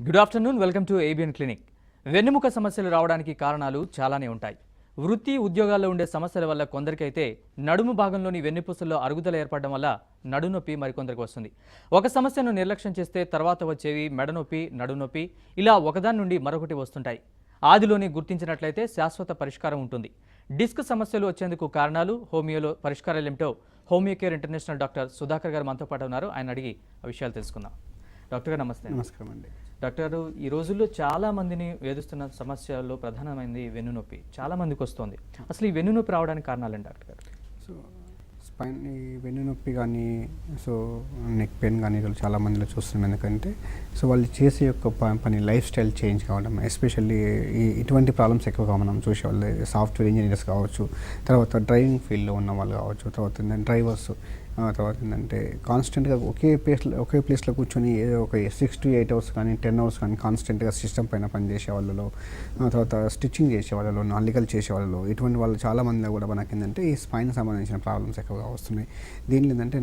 Good afternoon, welcome to ABN clinic. వెన్నెముక సమస్యలు రావడానికి కారణాలు చాలానే ఉంటాయి. వృత్తి ఉద్యోగాల్లో ఉండే సమస్యల వల్ల కొందరికైతే నడుము భాగంలోని వెన్నుపూసల్లో అరుగుదల ఏర్పడడం వల్ల నడునొప్పి మరికొందరికి వస్తుంది. ఒక సమస్యను నిర్లక్ష్యం చేస్తే తర్వాత వచ్చేవి మెడనొప్పి, నడునొప్పి ఇలా ఒకదాని నుండి మరొకటి వస్తుంటాయి. ఆదిలోనే గుర్తించినట్లయితే శాశ్వత పరిష్కారం ఉంటుంది. డిస్క్ సమస్యలు వచ్చేందుకు కారణాలు, హోమియోలో పరిష్కారాలు ఏమిటో homeo care international doctor Sudhakar గారు మనతో పాటు ఉన్నారు. ఆయన అడిగి ఆ విషయాలు తెలుసుకుందాం. డాక్టర్ గారు నమస్తే. నమస్కారం అండి. డాక్టర్ గారు, ఈ రోజుల్లో చాలా మందిని వేధిస్తున్న సమస్యల్లో ప్రధానమైనది వెన్నునొప్పి. చాలా మందికి వస్తుంది. అసలు ఈ వెన్నునొప్పి రావడానికి కారణాలు డాక్టర్ గారు? సో స్పైన్ ఈ వెన్నునొప్పి కానీ నెక్ పెయిన్ కానీ ఈరోజు చాలా మందిలో చూస్తున్నాం. ఎందుకంటే వాళ్ళు చేసే యొక్క పని లైఫ్ స్టైల్ చేంజ్ కావడం, ఎస్పెషల్లీ ఇటువంటి ప్రాబ్లమ్స్ ఎక్కువగా మనం చూసేవాళ్ళు సాఫ్ట్వేర్ ఇంజనీర్స్ కావచ్చు, తర్వాత డ్రైవింగ్ ఫీల్డ్లో ఉన్న వాళ్ళు కావచ్చు, తర్వాత డ్రైవర్స్, తర్వాత ఏంటంటే కాన్స్టెంట్గా ఒకే ప్లేస్లో కూర్చొని ఏదో ఒక 6 to 8 hours కానీ 10 hours కానీ కాన్స్టెంట్గా సిస్టమ్ పైన పనిచేసే వాళ్ళలో, తర్వాత స్టిచ్చింగ్ చేసే వాళ్ళలో, అల్లికలు చేసే వాళ్ళలో, ఇటువంటి వాళ్ళు చాలామందిలో కూడా మనకి ఏంటంటే ఈ స్పైన్ సంబంధించిన ప్రాబ్లమ్స్ ఎక్కువగా వస్తున్నాయి. దీనిలో ఏంటంటే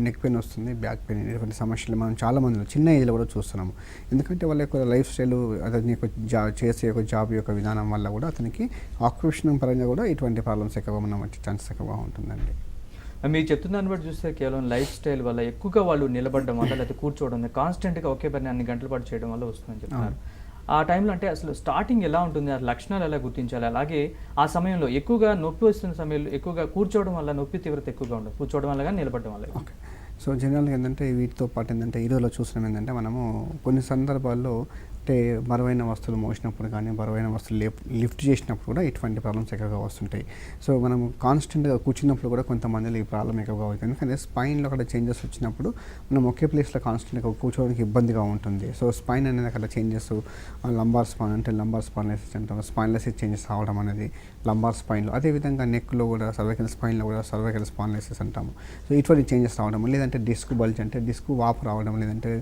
నెక్ పెయిన్ వస్తుంది, బ్యాక్ పెయిన్, ఇటువంటి సమస్యలు మనం చాలా మందిలో చిన్న ఏజ్లో కూడా చూస్తున్నాము. ఎందుకంటే వాళ్ళ యొక్క లైఫ్ స్టైల్, అతని యొక్క చేసే యొక్క జాబ్ యొక్క విధానం వల్ల కూడా అతనికి ఆక్యుపేషన్ పరంగా కూడా ఇటువంటి ప్రాబ్లమ్స్ ఎక్కువగా మనం వచ్చే ఛాన్సెస్ ఎక్కువగా ఉంటుందండి. మీరు చెప్తున్న దాన్ని బట్టి చూస్తే కేవలం లైఫ్ స్టైల్ వల్ల ఎక్కువగా వాళ్ళు నిలబడడం వల్ల, లేకపోతే కూర్చోవడం, కాన్స్టెంట్గా ఒకే పని అన్ని గంటల పాటు చేయడం వల్ల వస్తుందని చెప్తున్నారు. ఆ టైంలో అంటే అసలు స్టార్టింగ్ ఎలా ఉంటుంది, ఆ లక్షణాలు ఎలా గుర్తించాలి? అలాగే ఆ సమయంలో ఎక్కువగా నొప్పి వస్తున్న సమయంలో ఎక్కువగా కూర్చోవడం వల్ల నొప్పి తీవ్రత ఎక్కువగా ఉండదు, కూర్చోవడం వల్ల కానీ నిలబడడం వల్ల. ఓకే. సో జనరల్గా ఏంటంటే వీటితో పాటు ఏంటంటే ఈరోజులో చూస్తున్నాం ఏంటంటే మనము కొన్ని సందర్భాల్లో అంటే బరువైన వస్తువులు మోసినప్పుడు కానీ, బరువైన వస్తువులు లిఫ్ట్ చేసినప్పుడు కూడా ఇటువంటి ప్రాబ్లమ్స్ ఎక్కువగా వస్తుంటాయి. సో మనం కాన్స్టెంట్గా కూర్చున్నప్పుడు కూడా కొంతమందిలో ఈ ప్రాబ్లం ఎక్కువగా అవుతుంది. ఎందుకంటే స్పైన్లో అక్కడ చేంజెస్ వచ్చినప్పుడు మనం ఒకే ప్లేస్లో కాన్స్టెంట్గా కూర్చోవడానికి ఇబ్బందిగా ఉంటుంది. సో స్పైన్ అనేది అక్కడ చేంజెస్, లంబార్ స్పైన్ అంటే లంబార్ స్పాన్లైసిస్ అంటాం, స్పైన్లైసిస్ చేంజెస్ రావడం అనేది లంబార్ స్పైన్లో, అదేవిధంగా నెక్లో కూడా సర్వైకల్ స్పైన్లో కూడా సర్వైకల్ స్పాన్లైసిస్ అంటాము. సో ఇటువంటి చేంజెస్ రావడం, లేదంటే డిస్క్ బల్జ్ అంటే డిస్క్ వాపు రావడం, లేదంటే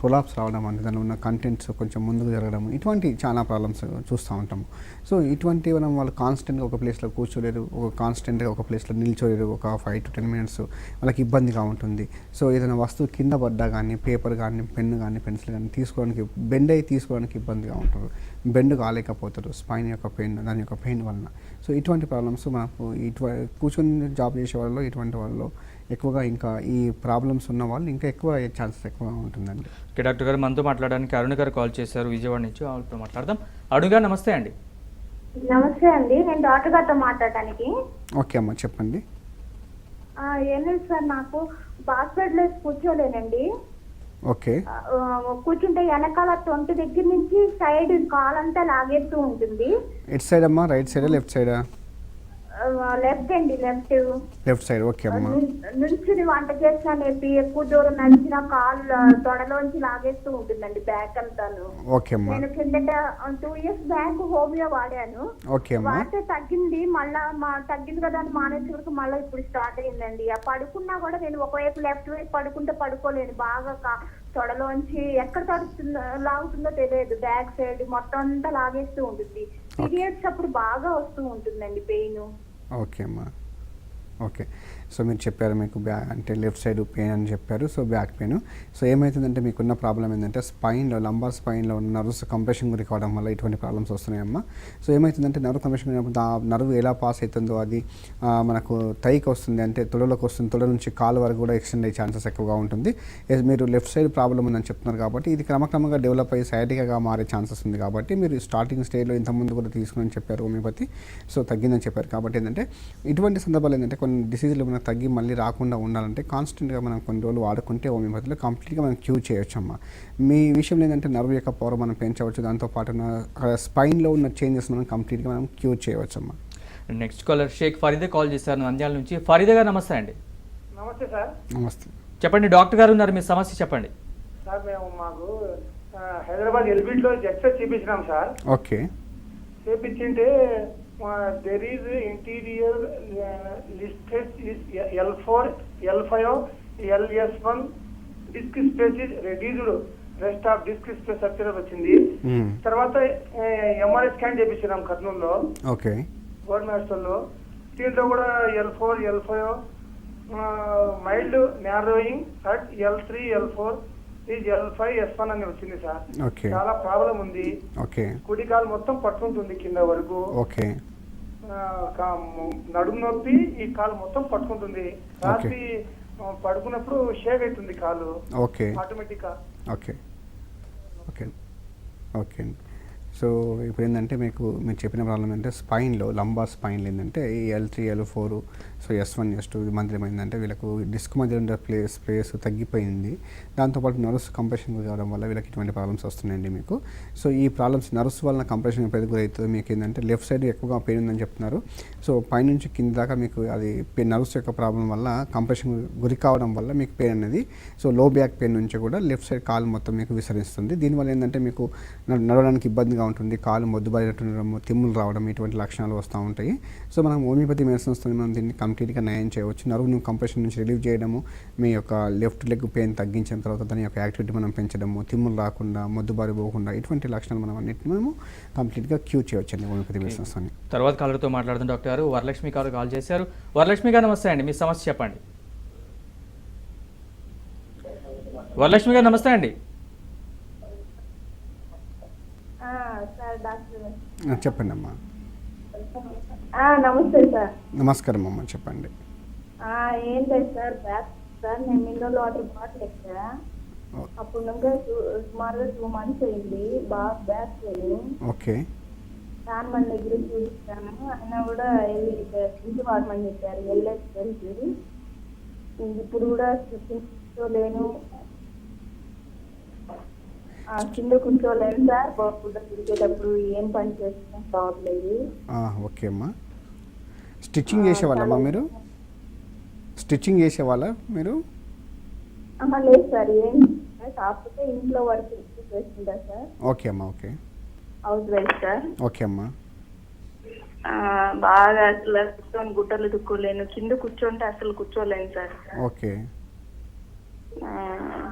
ప్రొలాప్స్ రావడం, అంటే దానిలో ఉన్న కంటెంట్స్ కొంచెం ముందుకు జరగడం, ఇటువంటి చాలా ప్రాబ్లమ్స్ చూస్తూ ఉంటాము. సో ఇటువంటి వాళ్ళు కాన్స్టెంట్గా ఒక ప్లేస్లో కూర్చోలేరు, కాన్స్టెంట్గా ఒక ప్లేస్లో నిల్చోలేరు. ఒక 5 to 10 minutes వాళ్ళకి ఇబ్బందిగా ఉంటుంది. సో ఏదైనా వస్తువు కింద పడ్డా కానీ, పేపర్ కానీ, పెన్ను కానీ, పెన్సిల్ కానీ తీసుకోవడానికి ఇబ్బందిగా ఉంటారు, బెండ్ కాలేకపోతారు స్పైన్ యొక్క పెయిన్, దాని యొక్క పెయిన్ వలన. సో ఇటువంటి ప్రాబ్లమ్స్ మనకు కూర్చొని జాబ్ చేసే వాళ్ళు, ఇటువంటి వాళ్ళు ఎక్కువగా, ఇంకా ఈ ప్రాబ్లమ్స్ ఉన్న వాళ్ళు ఇంకా ఎక్కువ ఛాన్సెస్ ఎక్కువగా ఉంటుందండి. ఓకే డాక్టర్ గారు, మనతో మాట్లాడడానికి అరుణ్ గారు కాల్ చేశారు విజయవాడ నుంచి. వాళ్ళతో మాట్లాడదాం. అరుణ్ గారు నమస్తే అండి. నమస్తే అండి, నేను డాక్టర్ గారితో మాట్లాడడానికి. ఓకే అమ్మ, చెప్పండి. ఏం లేదు సార్, నాకు బాక్ బెడ్ లో కూర్చోలేనండి. ఓకే. కూర్చుంటే వెనకాల తొంటి దగ్గర నుంచి సైడ్ కాలంతా లాగేస్తూ ఉంటుంది. ఎట్ సైడ్ అమ్మా, రైట్ సైడా లెఫ్ట్ సైడా? లెఫ్ట్ అండి, లెఫ్ట్ సైడ్. ఓకే అమ్మా. నుంచి వంట చేసినా లేపి ఎక్కువ దూరం నడిచిన కాళ్ళు తొడలోంచి లాగేస్తూ ఉంటుందండి బ్యాక్ అంతాను. ఓకే అమ్మా. నేను కిందట 2 years బ్యాక్ హోమియో వాడాను. ఓకే అమ్మా. వాడితే తగ్గింది, మళ్ళా తగ్గింది కదా అని మానేసి వరకు మళ్ళీ ఇప్పుడు స్టార్ట్ అయిందండి. ఆ పడుకున్నా కూడా నేను ఒకవైపు లెఫ్ట్ వైపు పడుకుంటే పడుకోలేను, బాగా తొడలోంచి ఎక్కడ లాగుతుందో తెలియదు, బ్యాక్ సైడ్ మొత్తం అంతా లాగేస్తూ ఉంటుంది. పీరియడ్స్ అప్పుడు బాగా వస్తూ ఉంటుందండి పెయిన్. ఓకే అమ్మా. ఓకే. సో మీరు చెప్పారు మీకు అంటే లెఫ్ట్ సైడ్ పెయిన్ అని చెప్పారు. So back pain. సో ఏమవుతుందంటే మీకున్న ప్రాబ్లం ఏంటంటే స్పైన్లో, లంబార్ స్పైన్లో ఉన్న నర్వ్స్ కంప్రెషన్ గురి కావడం వల్ల ఇటువంటి ప్రాబ్లమ్స్ వస్తున్నాయమ్మా. సో ఏమవుతుందంటే నర్వ్ కంప్రెషన్ అయినప్పుడు ఆ నర్వ్ ఎలా పాస్ అవుతుందో అది మనకు థైకి వస్తుంది, అంటే తొడలోకి వస్తుంది, తొడ నుంచి కాలు వరకు కూడా ఎక్స్టెండ్ అయ్యే ఛాన్సెస్ ఎక్కువగా ఉంటుంది. మీరు లెఫ్ట్ సైడ్ ప్రాబ్లం ఉందని చెప్తున్నారు కాబట్టి ఇది క్రమక్రమంగా డెవలప్ అయ్యి సయాటికాగా మారే ఛాన్సెస్ ఉంది. కాబట్టి మీరు స్టార్టింగ్ స్టేజ్లో ఇంతకుముందు కూడా తీసుకుని చెప్పారు హోమియోపతి, సో తగ్గిందని చెప్పారు. కాబట్టి ఏంటంటే ఇటువంటి సందర్భాలు ఏంటంటే కొన్ని డిసీజులు మనకు తగ్గి మళ్ళీ రాకుండా ఉండాలంటే కాన్స్టెంట్గా మనం కొన్ని రోజులు వాడుకుంటే హోమియోపతిలో కంప్లీట్గా మనం క్యూర్ చేయొచ్చు అమ్మా. మీ విషయంలో ఏంటంటే నర్వ్ యొక్క పవర్ మనం పెంచవచ్చు, దాంతోపాటు స్పైన్లో ఉన్న చేంజెస్ మనం కంప్లీట్గా మనం క్యూర్ చేయవచ్చు అమ్మా. నెక్స్ట్ కాలర్ షేక్ ఫరీదే కాల్ చేశారు నంద్యాల నుంచి. ఫరీదే గారు నమస్తే అండి. నమస్తే సార్. నమస్తే, చెప్పండి. డాక్టర్ గారు ఉన్నారు, మీ సమస్య చెప్పండి. సార్ మేము మాకు హైదరాబాద్ ఎల్బీలో ఎక్సర్సైజ్ చేపించినాం సార్. ఓకే. చేపించింటే there is interior listed is L4, L5, LS1 disc space is reduced, rest of disc space structure వచ్చింది. తర్వాత ఎంఆర్ఐ స్కాన్ చేపించినాం కర్నూలులో. ఓకే. గవర్నమెంట్ హాస్పిటల్లో. దీంట్లో కూడా L4, L5 mild narrowing at L3, L4 L5S1 అని వచ్చింది sir. Okay చాలా problem ఉంది. ఓకే కుడి కాలు మొత్తం పట్టుకుంటుంది కింద వరకు. ఓకే నడుము నొప్పి, ఈ కాలు మొత్తం పట్టుకుంటుంది. రాత్రి పడుకున్నప్పుడు షేక్ అవుతుంది కాలు ఓకే ఆటోమేటిక్ గా. ఓకే ఓకే ఓకే అండి. సో ఇప్పుడు ఏంటంటే మీరు చెప్పిన ప్రాబ్లం ఏంటంటే స్పైన్లో లంబార్ స్పైన్లో ఏంటంటే ఈ L3 L4 so S1 S2 మధ్యలో ఏమైందంటే వీళ్ళకు డిస్క్ మధ్యలో ఉండే స్పేస్ తగ్గిపోయింది. దాంతోపాటు నర్వ్స్ కంప్రెషన్ కావడం వల్ల వీళ్ళకి ఇటువంటి ప్రాబ్లమ్స్ వస్తున్నాయండి మీకు. సో ఈ ప్రాబ్లమ్స్ నర్వ్స్ వలన కంప్రెషన్ ఎప్పుడైతే గురవుతుందో మీకు ఏంటంటే లెఫ్ట్ సైడ్ ఎక్కువగా పెయిన్ ఉందని చెప్తున్నారు. సో పైనుంచి కింద దాకా మీకు అది నర్వ్స్ యొక్క ప్రాబ్లం వల్ల కంప్రెషన్ గురి కావడం వల్ల మీకు పెయిన్ అనేది సో లో బ్యాక్ పెయిన్ నుంచి కూడా లెఫ్ట్ సైడ్ కాలు మొత్తం మీకు విస్తరిస్తుంది. దీనివల్ల ఏంటంటే మీకు నడవడానికి ఇబ్బందిగా ఉంటుంది, కాలు మొద్దుబారినట్టు తిమ్ములు రావడం ఇటువంటి లక్షణాలు వస్తూ ఉంటాయి. సో మనం హోమియోపతి మెడిసిన్స్తో మనం దీన్ని కంప్లీట్గా నయం చేయవచ్చు. నరువును కంప్రెషన్ నుంచి రిలీవ్ చేయడము, మీ యొక్క లెఫ్ట్ లెగ్ పెయిన్ తగ్గించిన తర్వాత దాని యొక్క యాక్టివిటీ మనం పెంచడము, తిమ్ములు రాకుండా మొద్దుబారి పోకుండా ఇటువంటి లక్షణాలు మనం అన్నింటినీ మనము కంప్లీట్గా క్యూర్ చేయవచ్చు అండి హోమియోపతి మెడిసిన్స్ అని. తర్వాత కాలర్తో మాట్లాడుతున్న డాక్టర్ గారు వరలక్ష్మి గారు కాల్ చేశారు. వరలక్ష్మి గారు నమస్తే అండి, మీ సమస్య చెప్పండి. వరలక్ష్మి గారు నమస్తే అండి. సార్ డాక్టర్ చెప్పండి అమ్మా. నమస్తే సార్. నమస్కారం అమ్మ, చెప్పండి. ఏం లేదు సార్, బ్యాక్ సార్ నేను మినరల్ వాటర్ బాటిల్ ఎక్కా, అప్పుడు ఇంకా సుమారుగా 2 months అయింది. బాగా బ్యాక్ పెయిన్. ఓకే చాలా మంది దగ్గర చూపిస్తాను, అయినా కూడా ఇంటి వాడమని చెప్పారు. వెళ్ళేసి ఇప్పుడు కూడా కూర్చోలేను, కింద కూర్చోలేను సార్. ఫుడ్ తిరిగేటప్పుడు ఏం పని చేస్తున్నా కావట్లేదు. ఓకే అమ్మా. స్టిచ్చింగ్ చేసేవాళ్ళమ్మా మీరు? స్టిచ్చింగ్ చేసేవాళ్ళ మీరు? లేదు సార్, ఏం కాకపోతే ఇంట్లో వర్క్ చేస్తుంటా సార్. ఓకే అమ్మా. Okay house wife sir. Okay అమ్మా. బాగా అసలు కూర్చొని గుట్టలు దుక్కోలేను, కింద కూర్చోంటే అసలు కూర్చోలేను సార్. ఓకే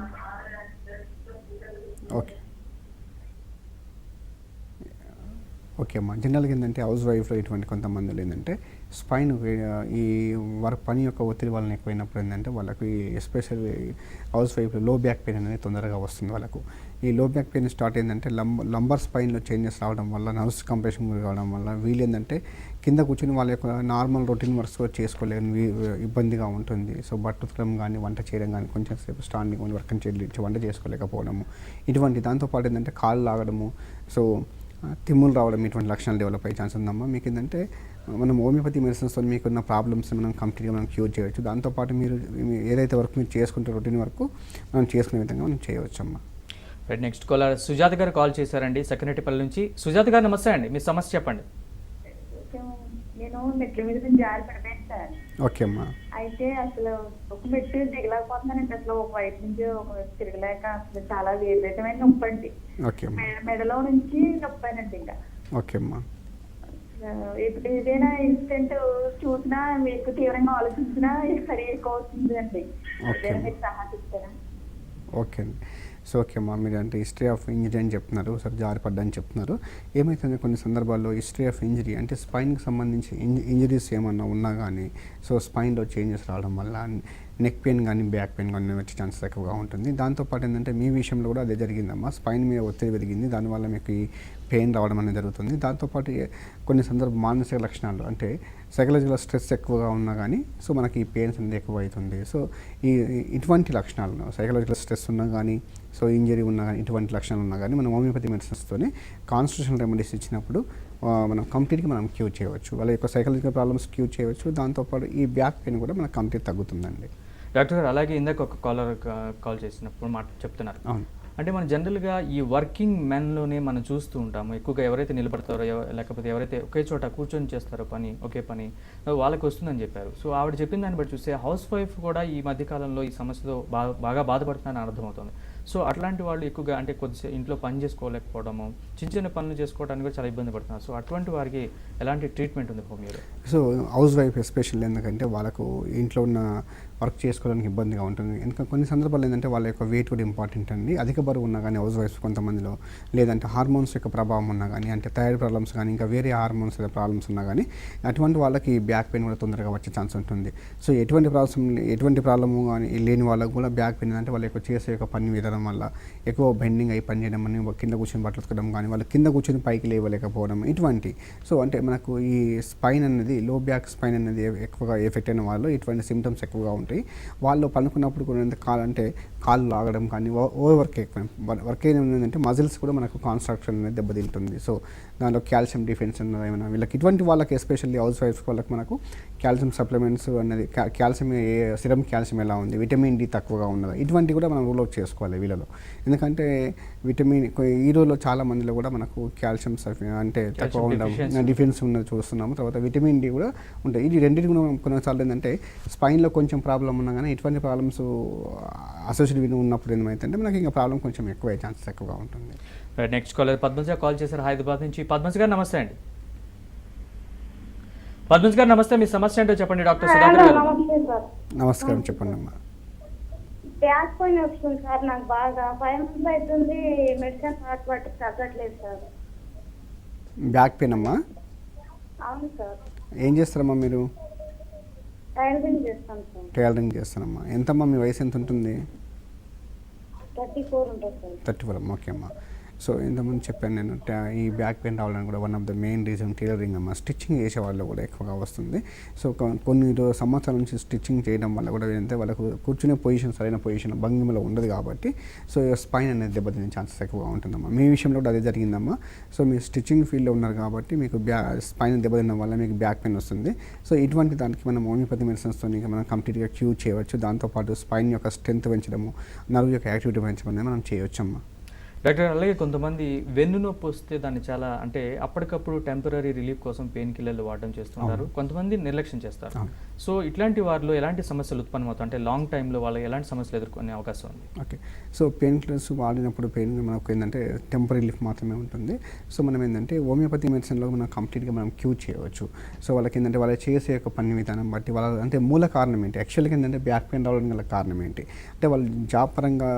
ఓకే ఓకే అమ్మా. జనరల్గా ఏంటంటే హౌస్ వైఫ్లో ఇటువంటి కొంతమందిలో ఏంటంటే స్పైన్ ఈ వర్క్ పని యొక్క ఒత్తిడి వలన ఎక్కువైనప్పుడు ఏంటంటే వాళ్ళకి ఎస్పెషల్లీ హౌస్ వైఫ్లో లో బ్యాక్ పెయిన్ అనేది తొందరగా వస్తుంది వాళ్ళకు. ఈ లో బ్యాక్ పెయిన్ స్టార్ట్ ఏంటంటే లంబర్ స్పైన్లో చేంజెస్ రావడం వల్ల, నర్వ్స్ కంప్రెషన్ కావడం వల్ల వీళ్ళు ఏంటంటే కింద కూర్చొని వాళ్ళ యొక్క నార్మల్ రొటీన్ వర్క్స్ కూడా చేసుకోలేని ఇబ్బందిగా ఉంటుంది. సో బట్ట ఉతకడం కానీ, వంట చేయడం కానీ, కొంచెం సేపు స్టాండింగ్ వర్క్ వంట చేసుకోలేకపోవడము, ఇటువంటి దాంతోపాటు ఏంటంటే కాళ్ళు లాగడము, సో తిమ్ములు రావడం, ఇటువంటి లక్షణాలు డెవలప్ అయ్యే ఛాన్స్ ఉందమ్మా. మీకు ఏంటంటే మనం హోమియోపతి మెడిసిన్స్తో మీకున్న ప్రాబ్లమ్స్ మనం కంప్లీట్గా మనం క్యూర్ చేయవచ్చు. దాంతోపాటు మీరు ఏదైతే వర్క్ మీరు చేసుకుంటే రొటీన్ వర్క్ మనం చేసుకునే విధంగా మనం చేయవచ్చు అమ్మా. రైట్, నెక్స్ట్ కాలర్ సుజాత గారు కాల్ చేశారండి సెక్రటరీపల్లి నుంచి. సుజాత గారు నమస్తే అండి, మీ సమస్య చెప్పండి. నేను మెట్ల మీద నుంచి జారి పడిపోయాను సార్. ఓకే అమ్మా. అయితే అసలు ఒక మెట్టు దిగలేకపోతున్నానండి, అసలు ఒక వైపు నుంచి ఒక వైపు తిరగలేక అసలు చాలా విపరీతమైన నొప్పి అండి. ఓకే అమ్మా. మెడలో నుంచి నొప్పానండి ఇంకా. ఓకే అమ్మా. ఇప్పుడు ఏదైనా ఇన్సిడెంట్ చూసినా మీకు తీవ్రంగా ఆలోచించినా సరి ఎక్కువ అవుతుంది అండి. మీరు సలహా చెప్తారా? ఓకే అండి. సో ఓకే అమ్మా, మీరు అంటే హిస్టరీ ఆఫ్ ఇంజరీ అని చెప్తున్నారు, సార్ జారిపడ్డా అని చెప్తున్నారు. ఏమైతుంది కొన్ని సందర్భాల్లో హిస్టరీ ఆఫ్ ఇంజరీ అంటే స్పైన్కి సంబంధించి ఇంజరీస్ ఏమన్నా ఉన్నా కానీ, సో స్పైన్లో చేంజెస్ రావడం వల్ల నెక్ పెయిన్ కానీ, బ్యాక్ పెయిన్ కానీ వచ్చే ఛాన్సెస్ ఎక్కువగా ఉంటుంది. దాంతోపాటు ఏంటంటే మీ విషయంలో కూడా అదే జరిగిందమ్మా, స్పైన్ మీద ఒత్తిడి పెరిగింది, దానివల్ల మీకు ఈ పెయిన్ రావడం అనేది జరుగుతుంది. దాంతోపాటు కొన్ని మానసిక లక్షణాలు అంటే సైకలాజికల్ స్ట్రెస్ ఎక్కువగా ఉన్నా కానీ సో మనకి ఈ పెయిన్స్ అనేది ఎక్కువ అవుతుంది. సో ఇటువంటి లక్షణాలు సైకలాజికల్ స్ట్రెస్ ఉన్నా కానీ, సో ఇంజరీ ఉన్నా కానీ, ఇటువంటి లక్షణాలు ఉన్నా కానీ మనం హోమియోపతి మెడిసిన్స్తోనే కాన్స్టిట్యూషనల్ రెమెడీస్ ఇచ్చినప్పుడు మనం కంప్లీట్గా మనం క్యూర్ చేయవచ్చు. వాళ్ళ యొక్క సైకలాజికల్ ప్రాబ్లమ్స్ క్యూర్ చేయవచ్చు. దాంతోపాటు ఈ బ్యాక్ పెయిన్ కూడా మనకు కంప్లీట్ తగ్గుతుందండి. డాక్టర్ గారు, అలాగే ఇందాక ఒక కాలర్ కాల్ చేసినప్పుడు చెప్తున్నారు, అవును, అంటే మనం జనరల్గా ఈ వర్కింగ్ మెన్లోనే మనం చూస్తూ ఉంటాము, ఎక్కువగా ఎవరైతే నిలబడతారో లేకపోతే ఎవరైతే ఒకే చోట కూర్చొని చేస్తారో ఒకే పని వాళ్ళకి వస్తుందని చెప్పారు. సో ఆవిడ చెప్పిన దాన్ని బట్టి చూస్తే హౌస్ వైఫ్ కూడా ఈ మధ్యకాలంలో ఈ సమస్యతో బాగా బాధపడుతుందని అర్థమవుతుంది. సో అట్లాంటి వాళ్ళు ఎక్కువగా అంటే కొద్దిసేపు ఇంట్లో పని చేసుకోలేకపోవడము, చిన్న చిన్న పనులు చేసుకోవడానికి కూడా చాలా ఇబ్బంది పడుతున్నారు. సో అటువంటి వారికి ఎలాంటి ట్రీట్మెంట్ ఉంది హోమియోలో? సో హౌస్ వైఫ్ ఎస్పెషల్లీ ఎందుకంటే వాళ్ళకు ఇంట్లో ఉన్న వర్క్ చేసుకోవడానికి ఇబ్బందిగా ఉంటుంది. ఇంకా కొన్ని సందర్భాలు ఏంటంటే వాళ్ళ యొక్క వెయిట్ కూడా ఇంపార్టెంట్ అండి. అధిక బరువు ఉన్నా కానీ హౌస్ వైఫ్స్ కొంతమందిలో, లేదంటే హార్మోన్స్ యొక్క ప్రభావం ఉన్నా కానీ, అంటే థైరాయిడ్ ప్రాబ్లమ్స్ కానీ ఇంకా వేరే హార్మోన్స్ ప్రాబ్లమ్స్ ఉన్నా కానీ అటువంటి వాళ్ళకి బ్యాక్ పెయిన్ కూడా తొందరగా వచ్చే ఛాన్స్ ఉంటుంది. సో ఎటువంటి ప్రాబ్లము కానీ లేని వాళ్ళకు కూడా బ్యాక్ పెయిన్ అంటే వాళ్ళ యొక్క చేసే యొక్క పని విధానం వల్ల ఎక్కువ బెండింగ్ అయి పని చేయడం అని, కింద కూర్చొని బట్టలు ఉతకడం కానీ, వాళ్ళు కింద కూర్చొని పైకి లేవలేకపోవడం ఇటువంటి. సో అంటే మనకు ఈ స్పైన్ అనేది, లో బ్యాక్ స్పైన్ అనేది ఎక్కువగా ఎఫెక్ట్ అయిన వాళ్ళు ఇటువంటి సిమ్టమ్స్ ఎక్కువగా ఉంటాయి. వాళ్ళు పనుకున్నప్పుడు కూడా కాళ్ళు లాగడం కానీ, ఓవర్ వర్క్ వర్క్ ఏంటంటే మజిల్స్ కూడా మనకు కాన్స్ట్రక్షన్ అనేది దెబ్బతింటుంది. సో దాంట్లో కాల్షియం డిఫెన్స్ అన్నది ఏమైనా వీళ్ళకి, ఇటువంటి వాళ్ళకి ఎస్పెషల్లీ హౌస్ వైఫ్స్ వాళ్ళకి మనకు కాల్షియం సప్లిమెంట్స్ అనేది, కాల్షియం సిరమ్ కాల్షియం ఎలా ఉంది, విటమిన్ డి తక్కువగా ఉన్నదా, ఇటువంటి కూడా మనం రూల్ అవుట్ చేసుకోవాలి వీళ్ళలో. ఎందుకంటే ఈ రోజులో చాలా మందిలో కూడా మనకు కాల్షియం అంటే తక్కువ ఉండడం, డిఫెన్స్ ఉన్నది చూస్తున్నాము. తర్వాత విటమిన్ డి కూడా ఉంటాయి. ఇది రెండింటి కూడా కొన్నిసార్లు ఏంటంటే స్పైన్లో కొంచెం ప్రాబ్లం ఉన్నా కానీ ఇటువంటి ప్రాబ్లమ్స్ అసోసియేట్ ఉన్నప్పుడు ఏమైతే మనకి ఇంకా ప్రాబ్లం కొంచెం ఎక్కువ ఛాన్సెస్ ఎక్కువగా ఉంటుంది. నెక్స్ట్ కాలర్ పద్మజ్ గారు కాల్ చేశారు హైదరాబాద్ నుంచి. పద్మజ్ గారు నమస్తే అండి. పద్మజ్ గారు నమస్తే, మీ సమస్య ఏంటో చెప్పండి డాక్టర్ సుధాకర్ గారు. నమస్తే సార్. నమస్కారం, చెప్పండి అమ్మా. బ్యాక్ పెయిన్ వస్తుంది సార్ నాకు బాగా. 5 months అవుతుంది మెడిసిన్ వాటి తగ్గట్లేదు సార్. బ్యాక్ పెయిన్ అమ్మా? అవును సార్. ఏం చేస్తారమ్మా మీరు? టైలరింగ్ చేస్తాను సార్. టైలరింగ్ చేస్తానమ్మా. ఎంతమ్మా మీ వయసు ఎంత ఉంటుంది? 34 ఉంటుంది సార్. 34. ఓకే అమ్మా. సో ఇంతకుముందు చెప్పాను నేను, ఈ బ్యాక్ పెయిన్ రావడానికి కూడా one of the main reason tailoring అమ్మ. స్టిచ్చింగ్ చేసే వాళ్ళు కూడా ఎక్కువగా వస్తుంది. సో కొన్ని సంవత్సరాల నుంచి స్టిచ్చింగ్ చేయడం వల్ల కూడా ఏంటంటే వాళ్ళకు కూర్చునే పొజిషన్, సరైన పొజిషన్ భంగిమలో ఉండదు కాబట్టి సో స్పైన్ అనేది దెబ్బతినే ఛాన్సెస్ ఎక్కువగా ఉంటుందమ్మా. మీ విషయంలో కూడా అదే జరిగిందమ్మా. సో మీరు స్టిచ్చింగ్ ఫీల్డ్లో ఉన్నారు కాబట్టి మీకు స్పైన్ దెబ్బతినడం వల్ల మీకు బ్యాక్ పెయిన్ వస్తుంది. సో ఇటువంటి దానికి మనం హోమియోపతి మెడిసిన్స్తో మనం కంప్లీట్గా క్యూర్ చేయవచ్చు. దాంతోపాటు స్పైన్ యొక్క స్ట్రెంత్ పెంచడము, నర్వ్ యొక్క యాక్టివిటీ పెంచడం అనేది మనం చేయవచ్చమ్మా. డాక్టర్, అలాగే కొంతమంది వెన్ను నొప్పి వస్తే దాన్ని చాలా అంటే అప్పటికప్పుడు టెంపరీ రిలీఫ్ కోసం పెయిన్ కిల్లర్లు వాడడం చేస్తున్నారు. కొంతమంది నిర్లక్ష్యం చేస్తారు. సో ఇట్లాంటి వారిలో ఎలాంటి సమస్యలు ఉత్పన్నమవుతాయి, అంటే లాంగ్ టైంలో వాళ్ళు ఎలాంటి సమస్యలు ఎదుర్కొనే అవకాశం ఉంది? ఓకే. సో పెయిన్ కిల్లర్స్ వాడినప్పుడు పెయిన్ మనకు ఏంటంటే టెంపరీ రిలీఫ్ మాత్రమే ఉంటుంది. సో మనం ఏంటంటే హోమియోపతి మెడిసిన్లో మనం కంప్లీట్గా మనం క్యూర్ చేయవచ్చు. సో వాళ్ళకి ఏంటంటే వాళ్ళు చేసే యొక్క పని విధానం బట్టి వాళ్ళ అంటే మూల కారణం ఏంటి, యాక్చువల్గా ఏంటంటే బ్యాక్ పెయిన్ రావడానికి గల కారణం ఏంటి అంటే వాళ్ళు జాబ్ పరంగా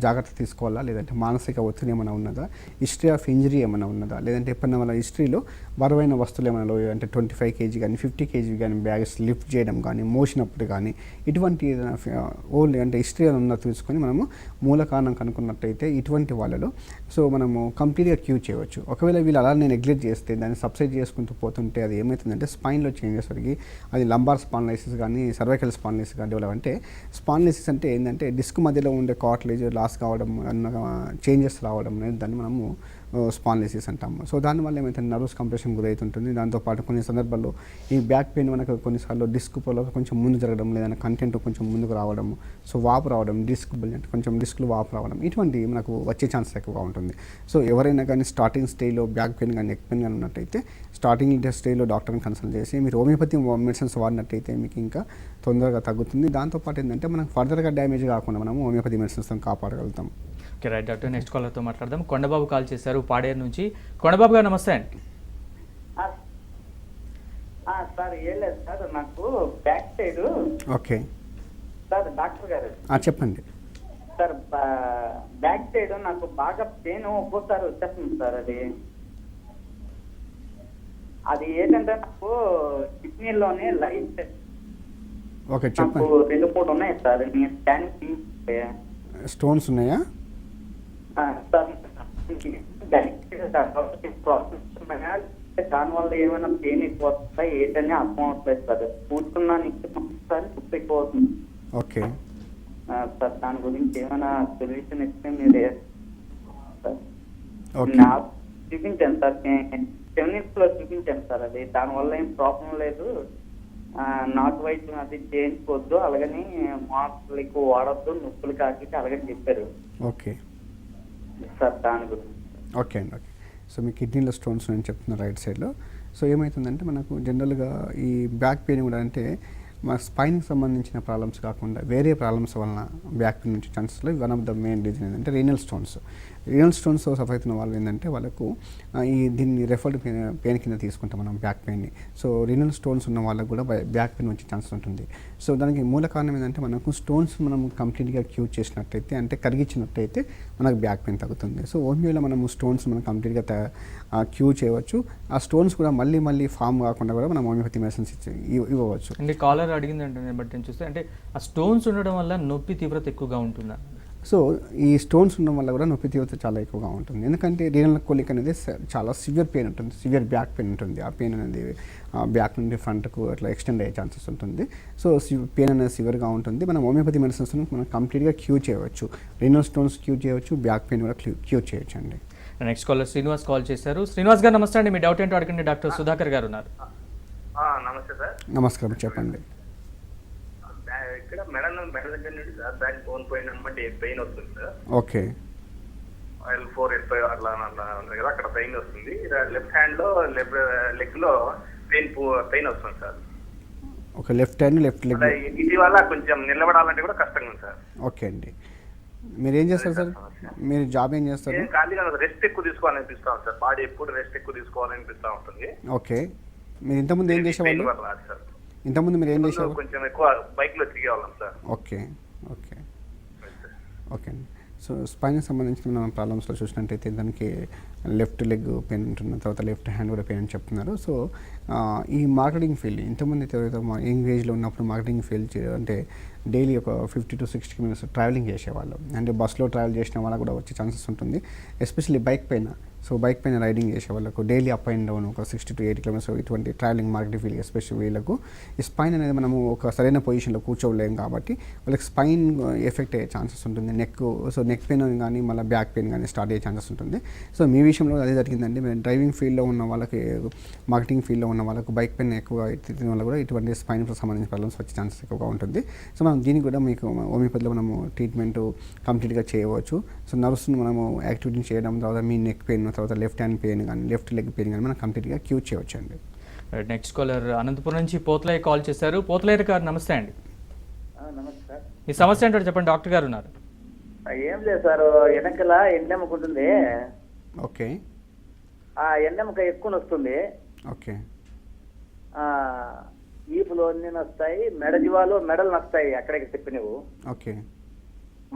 జాగ్రత్త తీసుకోవాలా, లేదంటే మానసిక ఒత్తిడి ఏమైనా ఉన్నదా, హిస్టరీ ఆఫ్ ఇంజరీ ఏమైనా ఉన్నదా, లేదంటే ఎప్పుడైనా వాళ్ళ హిస్టరీలో బరువైన వస్తువులు ఏమైనా అంటే 25 kg కానీ 50 kg కానీ బ్యాగ్స్ లిఫ్ట్ చేయడం కానీ, మోసినప్పుడు కానీ ఇటువంటి ఓన్లీ అంటే హిస్టరీ ఉన్నది తీసుకొని మనము మూల కారణం కనుక్కున్నట్టయితే ఇటువంటి వాళ్ళలో సో మనము కంప్లీట్గా క్యూర్ చేయవచ్చు. ఒకవేళ వీళ్ళు అలానే నెగ్లెక్ట్ చేస్తే దాన్ని సబ్సైడ్ చేసుకుంటూ పోతుంటే అది ఏమవుతుందంటే స్పైన్లో చేంజెస్ జరిగి అది లంబార్ స్పాండిలైసిస్ కానీ సర్వైకల్ స్పాండిలైసిస్ కానీ డెవలప్. అంటే స్పాండిలైసిస్ అంటే ఏంటంటే డిస్క్ మధ్యలో ఉండే కార్టిలేజ్ లాస్ కావడం, చేంజెస్ రావడం అనేది దాన్ని మనము స్పాండిలైసిస్ అంటాము. సో దానివల్ల ఏమైతే నర్వస్ కంప్రెషన్ గురవుతుంటుంది. దాంతోపాటు కొన్ని సందర్భాల్లో ఈ బ్యాక్ పెయిన్ మనకు కొన్నిసార్లు డిస్క్ పొలో కొంచెం ముందు జరగడం, లేదంటే కంటెంట్ కొంచెం ముందుకు రావడం, సో వాపు రావడం, డిస్క్ అంటే కొంచెం డిస్క్లు వాపు రావడం, ఇటువంటి మనకు వచ్చే ఛాన్స్ ఎక్కువగా ఉంటుంది. సో ఎవరైనా కానీ స్టార్టింగ్ స్టేజ్లో బ్యాక్ పెయిన్ కానీ నెక్ పెయిన్ కానీ ఉన్నట్టయితే స్టార్టింగ్ స్టేజ్లో డాక్టర్ని కన్సల్ట్ చేసి మీరు హోమియోపతి మెడిసిన్స్ వాడినట్టయితే మీకు ఇంకా తొందరగా తగ్గుతుంది. దాంతోపాటు ఏంటంటే మనకు ఫర్దర్గా డ్యామేజ్ కాకుండా మనము హోమియోపతి మెడిసిన్స్తో కాపాడగలుగుతాం. ఓకే రైట్ డాక్టర్, నెక్స్ట్ కాలర్తో మాట్లాడదాం. కొండబాబు కాల్ చేశారు పాడేరు నుంచి. కొండబాబు గారు నమస్తే అండి. సార్ ఏం లేదు సార్, నాకు back side. Okay sir doctor గారు చెప్పండి సార్. బ్యాక్ సైడ్ నాకు బాగా పెయిన్ ఒక్కోసారి వచ్చేస్తుంది సార్. అది ఏంటంటే నాకు కిడ్నీలోనే లైట్ ఓకే నాకు చెప్పండి. 2-3 ఉన్నాయి సార్. నేను స్కానింగ్ స్టోన్స్ ఉన్నాయా? సార్ దానివల్ల ఏమైనా పెయిన్ ఎక్కువ వస్తాయి ఏంటని అర్థం అవట్లేదు సార్. కూర్చున్నా సార్ నొప్పి ఎక్కువ అవుతుంది. ఓకే సార్ దాని గురించి ఏమైనా సొల్యూషన్ ఇస్తే మీరు ఓకే చూపించాను సార్. 7 minutes లో చూపించాను సార్. అది దానివల్ల ఏం ప్రాబ్లం లేదు. నాటు వైద్యం అది చేయించుకోవద్దు, అలాగని మాస్కులు ఎక్కువ వాడద్దు, నొప్పులు కాకి అలాగని చెప్పారు. ఓకే సార్ దాని గురించి. ఓకే అండి. ఓకే. సో మీ కిడ్నీలో స్టోన్స్ అని చెప్తున్నారు రైట్ సైడ్లో. సో ఏమవుతుందంటే మనకు జనరల్గా ఈ బ్యాక్ పెయిన్ కూడా అంటే మన స్పైన్కి సంబంధించిన ప్రాబ్లమ్స్ కాకుండా వేరే ప్రాబ్లమ్స్ వలన బ్యాక్ పెయిన్ నుంచి ఛాన్సెస్లో one of the main reason ఏంటంటే renal stones. Renal stones suffer అవుతున్న వాళ్ళు ఏంటంటే వాళ్ళకు దీన్ని రెఫర్డ్ పెయిన్ కింద తీసుకుంటాం మనం బ్యాక్ పెయిన్ని. సో రీనల్ స్టోన్స్ ఉన్న వాళ్ళకు కూడా బ్యాక్ పెయిన్ వచ్చే ఛాన్సెస్ ఉంటుంది. సో దానికి మూల కారణం ఏంటంటే మనకు స్టోన్స్ మనం కంప్లీట్గా క్యూర్ చేసినట్టయితే అంటే కరిగించినట్టయితే మనకు బ్యాక్ పెయిన్ తగ్గుతుంది. సో హోమియోలో మనము స్టోన్స్ మనం కంప్లీట్గా క్యూర్ చేయవచ్చు. ఆ స్టోన్స్ కూడా మళ్ళీ ఫామ్ కాకుండా కూడా మనం హోమియోపతి మెడిసిన్స్ ఇవ్వవచ్చు. అంటే కాలర్ అడిగిందంటే బట్టి నేను చూస్తే అంటే ఆ స్టోన్స్ ఉండడం వల్ల నొప్పి తీవ్రత ఎక్కువగా ఉంటుందా? సో ఈ స్టోన్స్ ఉండడం వల్ల కూడా నొప్పి తీవ్రత చాలా ఎక్కువగా ఉంటుంది. ఎందుకంటే రీనల్ కోలిక్ అనేది చాలా సివియర్ పెయిన్ ఉంటుంది, సివియర్ బ్యాక్ పెయిన్ ఉంటుంది. ఆ పెయిన్ అనేది బ్యాక్ నుండి ఫ్రంట్కు అట్లా ఎక్స్టెండ్ అయ్యే ఛాన్సెస్ ఉంటుంది. సో పెయిన్ అనేది సివియర్గా ఉంటుంది. మనం హోమియోపతి మెడిసిన్స్ మనం కంప్లీట్గా క్యూర్ చేయవచ్చు. రీనల్ స్టోన్స్ క్యూర్ చేయవచ్చు, బ్యాక్ పెయిన్ కూడా క్యూర్ చేయొచ్చు అండి. నెక్స్ట్ కాలర్ శ్రీనివాస్ కాల్ చేశారు. శ్రీనివాస్ గారు నమస్తే అండి. మీ డౌట్ ఏంటో అడగండి. డాక్టర్ సుధాకర్ గారు ఉన్నారు. నమస్తే సార్. నమస్కారం, చెప్పండి. ఇక్కడ మెడ దగ్గర నుండి సార్ బ్యాక్ బోన్ పోయిన పెయిన్ వస్తుంది సార్. ఓకే. L4 L5 అట్లా ఉంది కదా, అక్కడ పెయిన్ వస్తుంది. లెఫ్ట్ హ్యాండ్ లో లెగ్ లో పెయిన్ వస్తుంది sir. Okay, left hand left leg. ఇటీవల కొంచెం నిలబడాలంటే కూడా కష్టంగా ఉంది సార్. ఓకే అండి. మీరు ఏం చేస్తారు సార్? మీరు జాబ్ ఏం చేస్తారు? ఖాళీగా రెస్ట్ ఎక్కువ తీసుకోవాలనిపిస్తా ఉంది సార్. బాడీ ఎప్పుడు రెస్ట్ ఎక్కువ తీసుకోవాలనిపిస్తా ఉంటుంది. ఓకే. మీరు ఇంతకుముందు ఏం చేసేవాళ్ళు? సార్ ఇంతకుముందు మీరు ఏం చేసేవాళ్ళు? కొంచెం ఎక్కువ బైక్ లో తిరిగేవాళ్ళం సార్. ఓకే ఓకే ఓకే అండి. సో స్పైన్కి సంబంధించిన మనం ప్రాబ్లమ్స్లో చూసినట్టయితే దానికి లెఫ్ట్ లెగ్ పెయిన్ ఉంటుంది, తర్వాత లెఫ్ట్ హ్యాండ్ కూడా పెయిన్ అని చెప్తున్నారు. సో ఈ మార్కెటింగ్ ఫీల్డ్ ఇంతకుముందు ఎవరైతే యంగ్ ఏజ్లో ఉన్నప్పుడు మార్కెటింగ్ ఫీల్డ్ అంటే డైలీ ఒక 50 to 60 minutes ట్రావెలింగ్ చేసేవాళ్ళు. అంటే బస్లో ట్రావెల్ చేసిన వాళ్ళకు కూడా వచ్చే ఛాన్సెస్ ఉంటుంది, ఎస్పెషల్లీ బైక్ పైన. సో బైక్ పైన రైడింగ్ చేసే వాళ్ళకు డైలీ అప్ అండ్ డౌన్ ఒక 60 to 80 kilometers ఇటువంటి ట్రావెలింగ్ మార్కెటింగ్ ఫీల్డ్ ఎస్పెషల్లీ వీళ్ళకు ఈ స్పైన్ అనేది మనము ఒక సరైన పొజిషన్లో కూర్చోలేం కాబట్టి వాళ్ళకి స్పైన్ ఎఫెక్ట్ అయ్యే ఛాన్సెస్ ఉంటుంది. నెక్ పెయిన్ కానీ మళ్ళీ బ్యాక్ పెయిన్ కానీ స్టార్ట్ అయ్యే ఛాన్సెస్ ఉంటుంది. సో మీ విషయంలో అదే జరిగిందండి. మీరు డ్రైవింగ్ ఫీల్డ్లో ఉన్న వాళ్ళకి, మార్కెటింగ్ ఫీల్డ్లో ఉన్న వాళ్ళకు బైక్ పెయిన్ ఎక్కువగా తిరిగిన వల్ల కూడా ఇటువంటి స్పైన్కి సంబంధించిన ప్రాబ్లమ్స్ వచ్చే ఛాన్సెస్ ఎక్కువగా ఉంటుంది. సో మనం దీనికి కూడా మీకు హోమియోపతిలో మనము ట్రీట్మెంట్ కంప్లీట్గా చేయవచ్చు. సో నర్వ్స్ని మనము యాక్టివిటీ చేయడం, తర్వాత మీ నెక్ పెయిన్, తర్వాత లెఫ్ట్ హ్యాండ్ పెయిన్ కానీ లెఫ్ట్ లెగ్ పెయిన్ కానీ మనం కంప్లీట్గా క్యూర్ చేయవచ్చు అండి. నెక్స్ట్ కాలర్ అనంతపురం నుంచి పోతలయ్య కాల్ చేశారు. పోతలయ్య గారు నమస్తే అండి. నమస్తే సార్. ఈ సమస్య ఏంటో చెప్పండి, డాక్టర్ గారు ఉన్నారు. ఏం లేదు సార్, వెనకల ఎండెముక ఉంటుంది. ఓకే. ఆ ఎండెముక ఎక్కువ వస్తుంది. ఓకే. ఈపులు అన్ని నస్తాయి, మెడ జీవాలు మెడలు నస్తాయి, అక్కడికి చెప్పినవు. ఓకే.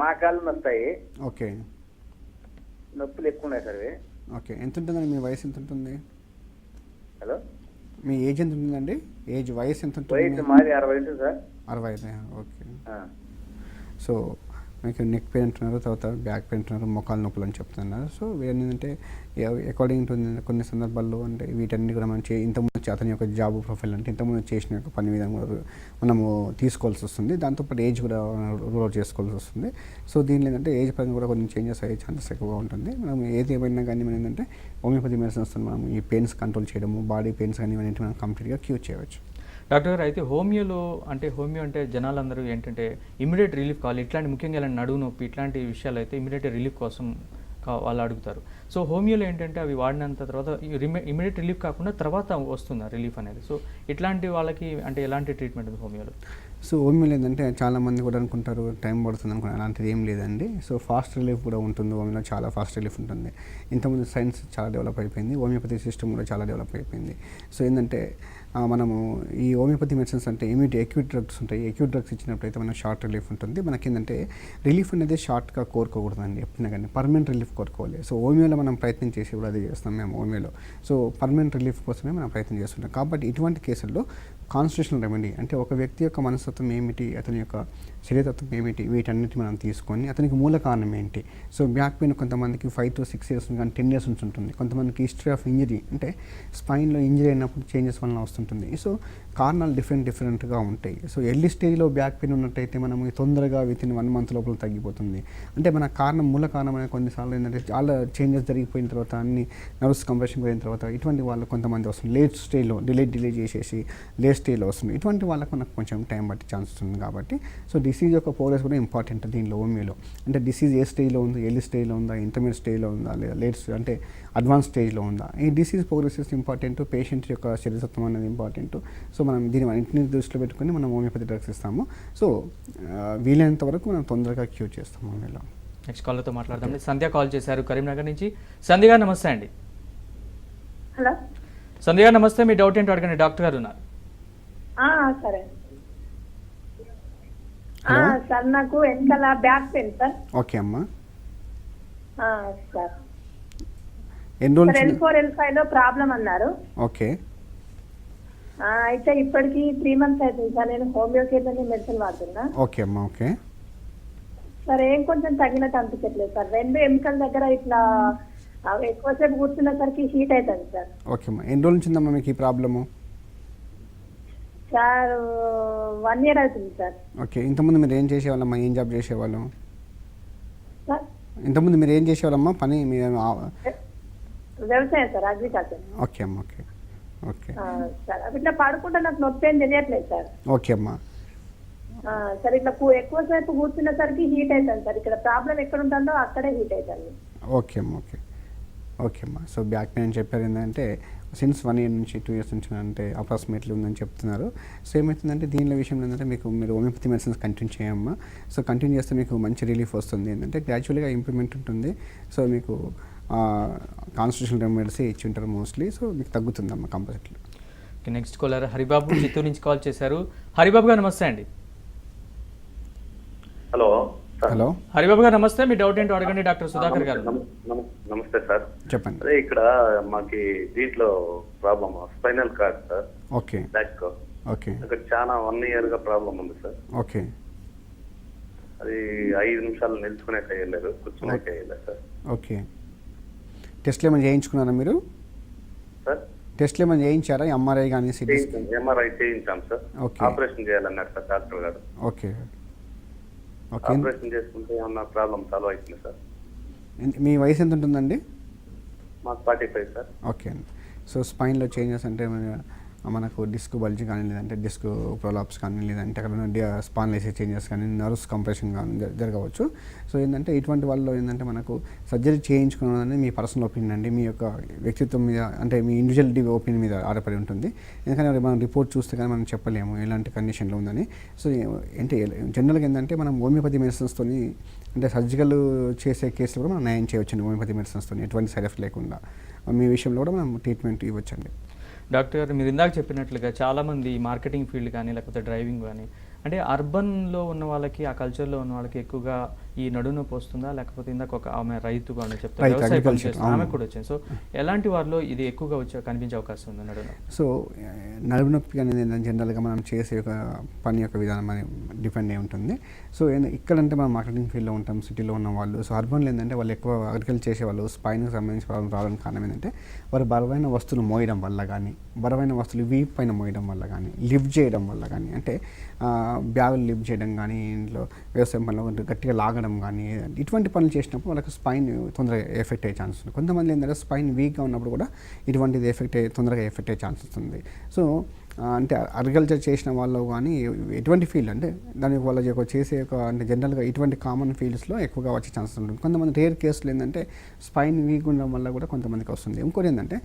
మా కాళ్ళు నస్తాయి. ఓకే. నొప్పులు ఎక్కువ ఉన్నాయి సార్. ఓకే. ఎంత ఉంటుందండి మీ వయసు? ఎంత ఉంటుంది? హలో, మీ ఏజ్ ఎంత ఉంటుందండి? వయసు ఎంత ఉంటుంది? వయసు మాది 60 ఉంటుంది సార్. 60. ఓకే. సో మీకు నెక్ పెయిన్ అంటున్నారు, తర్వాత బ్యాక్ పెయిన్ అంటున్నారు, మొక్కలు నొప్పులు అని చెప్తున్నారు. సో ఏంటంటే అకార్డింగ్ టు కొన్ని సందర్భాల్లో అంటే వీటన్ని కూడా మనం ఇంతకుముందు అతని యొక్క జాబ్ ప్రొఫైల్ అంటే ఇంతకుముందు చేసిన యొక్క పని విధానం కూడా మనము తీసుకోవాల్సి వస్తుంది. దాంతోపాటు ఏజ్ కూడా రూల్ అవుట్ చేసుకోవాల్సి వస్తుంది. సో దీనిలో ఏంటంటే ఏజ్ పరంగా కూడా కొన్ని చేంజెస్ అయ్యే ఛాన్సెస్ ఎక్కువగా ఉంటుంది. మనం ఏది ఏమైనా కానీ మనం ఏంటంటే హోమియోపతి మెడిసిన్స్ మనం ఈ పెయిన్స్ కంట్రోల్ చేయడము, బాడీ పెయిన్స్ కానీ ఇవన్నీ మనం కంప్లీట్గా క్యూర్ చేయవచ్చు. డాక్టర్ గారు, అయితే హోమియో అంటే జనాలందరూ ఏంటంటే ఇమీడియట్ రిలీఫ్ కావాలి, ఇట్లాంటి ముఖ్యంగా ఇలాంటి నడువు నొప్పి ఇట్లాంటి విషయాలు అయితే ఇమీడియట్ రిలీఫ్ కోసం వాళ్ళు అడుగుతారు. సో హోమియోలో ఏంటంటే అవి వాడినంత తర్వాత ఇమీడియట్ రిలీఫ్ కాకుండా తర్వాత వస్తుందా రిలీఫ్ అనేది? సో ఇట్లాంటి వాళ్ళకి అంటే ఎలాంటి ట్రీట్మెంట్ ఉంది హోమియోలో? సో హోమియోలో ఏంటంటే చాలామంది కూడా అనుకుంటారు టైం పడుతుంది అనుకున్నారు, అలాంటిది ఏం లేదండి. సో ఫాస్ట్ రిలీఫ్ కూడా ఉంటుంది. హోమియోలో చాలా ఫాస్ట్ రిలీఫ్ ఉంటుంది. ఇంతకుముందు సైన్స్ చాలా డెవలప్ అయిపోయింది, హోమియోపతి సిస్టమ్ కూడా చాలా డెవలప్ అయిపోయింది. సో ఏంటంటే మనము ఈ హోమియోపతి మెడిసిన్స్ అంటే ఎక్యూట్ డ్రగ్స్ ఉంటాయి. ఎక్యూట్ డ్రగ్స్ ఇచ్చినప్పుడు అయితే మనకు షార్ట్ రిలీఫ్ ఉంటుంది. మనకి ఏంటంటే రిలీఫ్ అనేది షార్ట్గా కోరుకోకూడదండి, ఎప్పుడైనా కానీ పర్మనెంట్ రిలీఫ్ కోరుకోవాలి. సో హోమియోలో మనం ప్రయత్నం చేసి కూడా అదే చేస్తాం మేము హోమియోలో. సో పర్మనెంట్ రిలీఫ్ కోసమే మనం ప్రయత్నం చేస్తుంటాం. కాబట్టి ఇటువంటి కేసుల్లో కాన్స్టిట్యూషనల్ రెమెడీ అంటే ఒక వ్యక్తి యొక్క మనస్తత్వం ఏమిటి, అతని యొక్క శరీరతత్వం ఏమిటి, వీటన్నిటి మనం తీసుకొని అతనికి మూల కారణం ఏంటి. సో బ్యాక్ పెయిన్ కొంతమందికి 5 to 6 years కానీ 10 years నుంచి ఉంటుంది. కొంతమందికి హిస్టరీ ఆఫ్ ఇంజరీ అంటే స్పైన్లో ఇంజరీ అయినప్పుడు చేంజెస్ వలన వస్తుంటుంది. సో కారణాలు డిఫరెంట్గా ఉంటాయి. సో ఎర్లీ స్టేజ్లో బ్యాక్ పెయిన్ ఉన్నట్టయితే మనం తొందరగా వితిన్ 1 month లోపల తగ్గిపోతుంది. అంటే మన మూల కారణం అనేది కొన్నిసార్లు ఏంటంటే చాలా చేంజెస్ జరిగిపోయిన తర్వాత అన్ని నర్వ్స్ కంప్రెషన్ పోయిన తర్వాత ఇటువంటి వాళ్ళు కొంతమంది వస్తుంది లేట్ స్టేజ్లో డిలే చేసేసి లేట్ స్టేజ్లో వస్తుంది. ఇటువంటి వాళ్ళకు మనకు కొంచెం టైం పట్టే ఛాన్సెస్ ఉంది. కాబట్టి సో డిసీజ్ యొక్క ప్రోగ్రెస్ కూడా ఇంపార్టెంట్ దీనిలో హోమియోలో. అంటే డిసీజ్ ఏ స్టేజ్లో ఉంది, ఎర్లీ స్టేజ్లో ఉందా, ఇంటర్మీడియట్ స్టేజ్లో ఉందా, లేదా లేట్ అంటే అడ్వాన్స్ స్టేజ్లో ఉందా, ఈ డిసీజ్ ప్రోగ్రెస్ ఇంపార్టెంట్, పేషెంట్ యొక్క శరీరతత్వం అనేది ఇంపార్టెంట్. సో మనం దీని అన్నింటినీ దృష్టిలో పెట్టుకుని మనం హోమియోపతి డ్రగ్స్ ఇస్తాము. సో వీలైనంత వరకు మనం తొందరగా క్యూర్ చేస్తాము హోమియోలో. నెక్స్ట్ కాల్తో మాట్లాడదాం. సంధ్య కాల్ చేశారు కరీంనగర్ నుంచి. సంధ్య గారు నమస్తే అండి. హలో సంధ్య గారు నమస్తే. మీ డౌట్ ఏంటో అడగండి, డాక్టర్ గారు ఉన్నారు. సరే. సార్ నాకు వెనకాల బ్యాక్ పెయిన్ సార్. ఓకే అమ్మా. సార్ ఎన్ని రోజులు సార్ L4 L5 లో ప్రాబ్లం అన్నారు. ఓకే అయితే ఇప్పటికి 3 months అవుతుంది సార్. నేను హోమియోకేర్లోనే మెడిసిన్ వాడుతున్నా. ఓకే అమ్మా. ఓకే సార్ ఏం కొంచెం తగ్గినట్టు అనిపించట్లేదు సార్. 2 ఎముకల దగ్గర ఇట్లా ఎక్కువసేపు కూర్చున్నసరికి హీట్ అవుతుంది సార్. ఓకే అమ్మా. ఎన్ని రోజుల నుంచి ఉందమ్మా మీకు ఈ ప్రాబ్లము? సార్ 1 year అవుతుంది సార్. ఓకే. ఇంతకుముందు మీరు ఏం చేసేవాళ్ళమ్మా? ఏం జాబ్ చేసేవాళ్ళు? సార్ ఇంతకుముందు మీరు ఏం చేసేవాళ్ళమ్మా పని? మీరు వ్యవసాయం సార్, అగ్రికల్చర్. ఓకే అమ్మా. ఓకే ఓకే సార్ ఇట్లా పడుకుంటే నాకు నొప్పి ఏం తెలియట్లేదు సార్. ఓకే అమ్మా. సార్ ఇట్లా ఎక్కువసేపు కూర్చున్నసరికి హీట్ అవుతుంది సార్. ఇక్కడ ప్రాబ్లం ఎక్కడ ఉంటుందో అక్కడే హీట్ అవుతుంది. ఓకే అమ్మా. ఓకే ఓకే అమ్మా. సో బ్యాక్ పెయిన్ చెప్పారు ఏంటంటే సిన్స్ 1 year నుంచి 2 years నుంచి అంటే అప్రాక్సిమేట్లీ ఉందని చెప్తున్నారు. సో ఏమవుతుందంటే దీనిలో విషయంలో ఏంటంటే మీరు హోమియోపతి మెడిసిన్స్ కంటిన్యూ చేయమ్మా. సో కంటిన్యూ చేస్తే మీకు మంచి రిలీఫ్ వస్తుంది. ఏంటంటే గ్రాడ్యువల్గా ఇంప్రూవ్మెంట్ ఉంటుంది. సో మీకు కాన్స్టిట్యూషనల్ రెమెడీస్ ఇచ్చి ఉంటారు మోస్ట్లీ. సో మీకు తగ్గుతుందమ్మా compulsory. Next caller Haribabu Chittoor నుంచి కాల్ చేశారు. హరిబాబు గారు నమస్తే అండి. హలో హలో హరిబాబు గారు నమస్తే. మీ డౌట్ ఏంటో అడగండి డాక్టర్ సుధాకర్ గారు. నమస్తే సార్. చెప్పండి. అదే ఇక్కడ మాకి దీంట్లో problem spinal cord sir. Okay back. Okay ఇక్కడ చాలా 1 year గా ప్రాబ్లం ఉంది సార్. ఓకే అది 5 నిమిషాలు నిల్చుకునే అయ్యలేదు, కూర్చునే అయ్యలేదు సార్. ఓకే. టెస్ట్లు ఏమైనా చేయించుకున్నారా మీరు? సార్ టెస్ట్లు ఏమైనా చేయించారా? ఎంఆర్ఐ కానీ సిటీ? ఎంఆర్ఐ చేయించాం సార్. ఓకే. ఆపరేషన్ చేయాలన్నారు సార్ డాక్టర్ గారు. Okay okay. ఆపరేషన్ చేసుకుంటే ఏమన్నా ప్రాబ్లం సాల్వ్ అవుతుంది సార్. మీ వయసు ఎంత ఉంటుందండి? మాకు 45 సార్. ఓకే అండి. సో స్పైన్లో చేంజెస్ అంటే మనకు డిస్క్ బల్జ్ కానీ, లేదంటే డిస్క్ ప్రొలాప్స్ కానీ, లేదంటే అక్కడ స్పాన్లైసిస్ చేంజెస్ కానీ, నర్వ్స్ కంప్రెషన్ కానీ జరగవచ్చు. సో ఏంటంటే ఇటువంటి వాళ్ళలో ఏంటంటే మనకు సర్జరీ చేయించుకున్నది అనేది మీ పర్సనల్ ఒపీనియన్ అండి, మీ యొక్క వ్యక్తిత్వం మీద, అంటే మీ ఇండివిజువల్ ఒపీనియన్ మీద ఆధారపడి ఉంటుంది. ఎందుకంటే మనం రిపోర్ట్ చూస్తే కానీ మనం చెప్పలేము ఎలాంటి కండిషన్లో ఉందని. సో అంటే జనరల్గా ఏంటంటే మనం హోమియోపతి మెడిసిన్స్తో అంటే సర్జికల్ చేసే కేసులు కూడా మనం నయం చేయవచ్చండి హోమియోపతి మెడిసిన్స్తో, ఎటువంటి సైడ్ ఎఫెక్ట్ లేకుండా. మీ విషయంలో కూడా మనం ట్రీట్మెంట్ ఇవ్వచ్చండి. డాక్టర్ గారు మీరు ఇందాక చెప్పినట్లుగా చాలామంది మార్కెటింగ్ ఫీల్డ్ కానీ లేకపోతే డ్రైవింగ్ కానీ అంటే అర్బన్లో ఉన్న వాళ్ళకి, ఆ కల్చర్లో ఉన్న వాళ్ళకి ఎక్కువగా ఈ నడుము నొప్పి వస్తుందా, లేకపోతే ఇందాక ఒక ఆమె రైతుగా చెప్తారు వ్యవసాయ పని చేస్తుంది ఆమె కూడా వచ్చింది. సో ఎలాంటి వారిలో ఇది ఎక్కువగా కనిపించే అవకాశం ఉంది నడుము నొప్పి? సో నడుము నొప్పి అనేది ఏంటంటే జనరల్గా మనం చేసే ఒక పని యొక్క విధానం అని డిపెండ్ అయి ఉంటుంది. సో ఇక్కడంటే మనం మార్కెటింగ్ ఫీల్డ్లో ఉంటాం, సిటీలో ఉన్న వాళ్ళు. సో అర్బన్లో ఏంటంటే వాళ్ళు ఎక్కువ అగ్రికల్చర్ చేసే వాళ్ళు స్పైన్కి సంబంధించి ప్రాబ్లం రావడానికి కారణం ఏంటంటే వారు బరువైన వస్తువులు మోయడం వల్ల కానీ, బరువైన వస్తువులు వీప్ పైన మోయడం వల్ల కానీ, లిఫ్ట్ చేయడం వల్ల కానీ, అంటే బ్యాగులు లిఫ్ట్ చేయడం కానీ, ఇంట్లో వ్యవసాయం పనులు గట్టిగా లాగడం కానీ, ఇటువంటి పనులు చేసినప్పుడు వాళ్ళకి స్పైన్ తొందరగా ఎఫెక్ట్ అయ్యే ఛాన్స్ ఉంది. కొంతమంది ఏంటంటే స్పైన్ వీక్గా ఉన్నప్పుడు కూడా ఇటువంటిది తొందరగా ఎఫెక్ట్ అయ్యే ఛాన్స్ వస్తుంది. సో అంటే అగ్రికల్చర్ చేసిన వాళ్ళు కానీ ఎటువంటి ఫీల్డ్ అంటే దానికి వాళ్ళ చేసే అంటే జనరల్గా ఇటువంటి కామన్ ఫీల్డ్స్లో ఎక్కువగా వచ్చే ఛాన్సెస్ ఉంటుంది. కొంతమంది రేర్ కేసులు ఏంటంటే స్పైన్ వీక్ ఉండడం వల్ల కూడా కొంతమందికి వస్తుంది. ఇంకోటి ఏంటంటే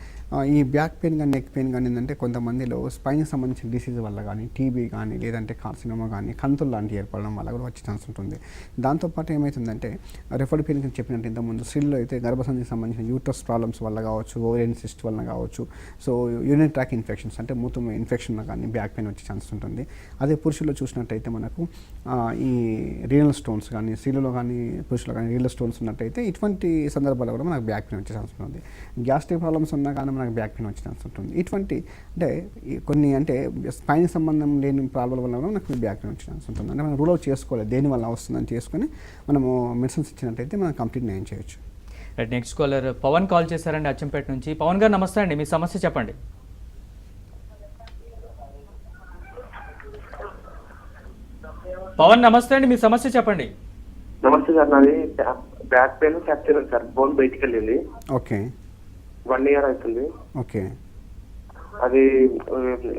ఈ బ్యాక్ పెయిన్ కానీ, నెక్ పెయిన్ కానీ ఏంటంటే కొంతమందిలో స్పైన్కి సంబంధించిన డిసీజ్ వల్ల కానీ, టీబీ కానీ, లేదంటే కార్సినోమా కానీ, కంతులు లాంటివి ఏర్పడడం వల్ల కూడా వచ్చే ఛాన్స్ ఉంటుంది. దాంతోపాటు ఏమవుతుందంటే రెఫర్డ్ పెయిన్ చెప్పినట్టు ఇంతకుముందు స్త్రీల్లో అయితే గర్భసంధికి సంబంధించిన యూట్రస్ ప్రాబ్లమ్స్ వల్ల కావచ్చు, ఓవేరియన్ సిస్ట్ వల్ల కావచ్చు, సో యూరినరీ ట్రాక్ ఇన్ఫెక్షన్స్ అంటే మూత్రం ఇన్ఫెక్షన్ కానీ బ్యాక్ పెయిన్ వచ్చే ఛాన్స్ ఉంటుంది. అదే పురుషుల్లో చూసినట్టయితే మనకు ఈ రీనల్ స్టోన్స్ కానీ, స్త్రీలలో కానీ పురుషులు కానీ రీనల్ స్టోన్స్ ఉన్నట్టయితే ఇటువంటి సందర్భాల్లో కూడా మనకు బ్యాక్ పెయిన్ వచ్చే ఛాన్స్ ఉంటుంది. గ్యాస్ట్రిక్ ప్రాబ్లమ్స్ ఉన్నా కానీ మనకు బ్యాక్ పెయిన్ వచ్చే ఛాన్స్ ఉంటుంది. ఇటువంటి అంటే కొన్ని అంటే స్పైన్ సంబంధం లేని ప్రాబ్లం వల్ల కూడా మనకు బ్యాక్ పెయిన్ వచ్చే ఛాన్స్ ఉంటుంది. అంటే మనం రూల్ అవుట్ చేసుకోవాలి దేనివల్ల వస్తుందని చేసుకొని మనము మెడిసిన్స్ ఇచ్చినట్టయితే మనం కంప్లీట్ నయం చేయొచ్చు. Right. Next caller Pavan call చేశారండి అచ్చంపేట నుంచి. పవన్ గారు నమస్తే అండి, మీ సమస్య చెప్పండి. పవన్ నమస్తే అండి, మీ సమస్య చెప్పండి. నమస్తే సార్, నాది back pain fracture sir, bone బయటికి వెళ్ళింది. ఓకే. 1 year అవుతుంది. ఓకే. అది